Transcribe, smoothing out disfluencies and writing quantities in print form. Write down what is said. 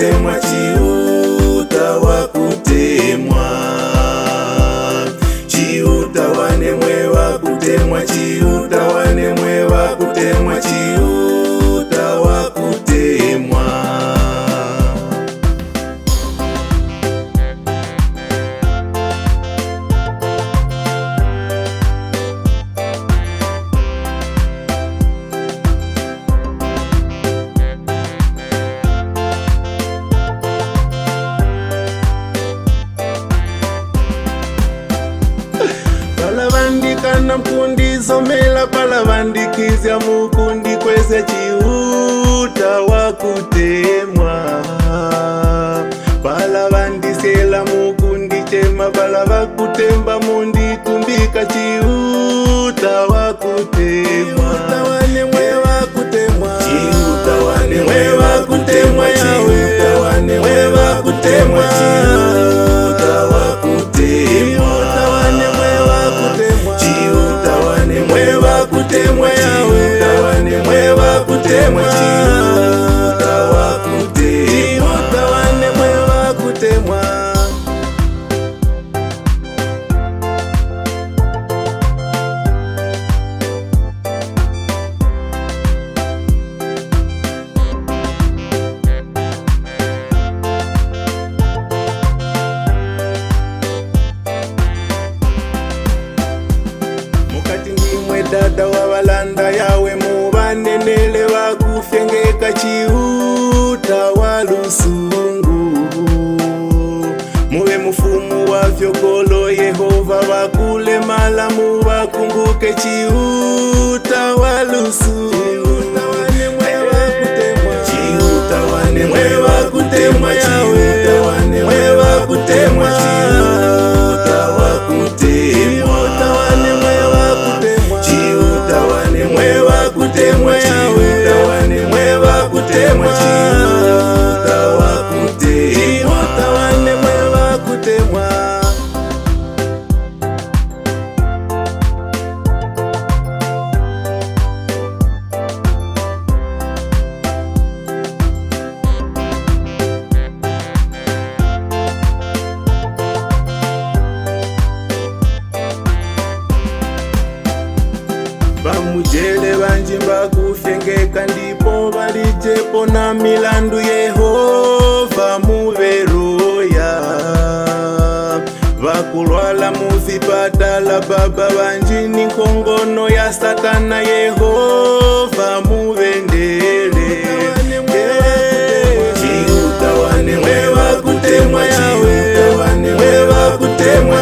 wakutemwa, chiuta wakutemwa, chiuta wanemwe wakutemwa, chiuta wanemwe wakutemwa, chiuta wakutemwa. Palavandikana mkundizomela, palavandikizya mukundi kweze, chiuta wakutemwa. Palavandisela mukundi chema, palavakutemba munditumbika, chiuta wakutemwa. Chiuta wanemwe wakutemwa, chiuta wanemwe wakutemwa, chiuta wanemwe wakutemwa, chiuta wakutemwa. Chiuta wanemwe wakutemwa, chiuta wanemwe wakutemwa, chiuta wakutemwa, chiuta wanemwe wakutemwa. Dada wa walanda yawe mubanenele wakufengeka, chiuta wa lusungu. Muwe mufumu wa vyokolo Yehova, wakule mala muwakumbuke, chiuta wa lusungu. Chiuta wanemwe wakutemwa, chiuta wanemwe wakutemwa, chiuta wanemwe wakutemwa, chiuta wakutemwa. Chiuta wanemwe wakutemwa, chiuta wanemwe wakutemwa, chiuta wakutemwa, chiuta wanemwe wakutemwa. Bamujele banjimba kufengeka, ndipo balijepo na milandu, Yehova muveroya. Bakulwala muzipatala, baba banjini nkongono ya Satana, Yehova muvendele. Chiuta wanemwe wakutemwa, chiuta wanemwe wakutemwa.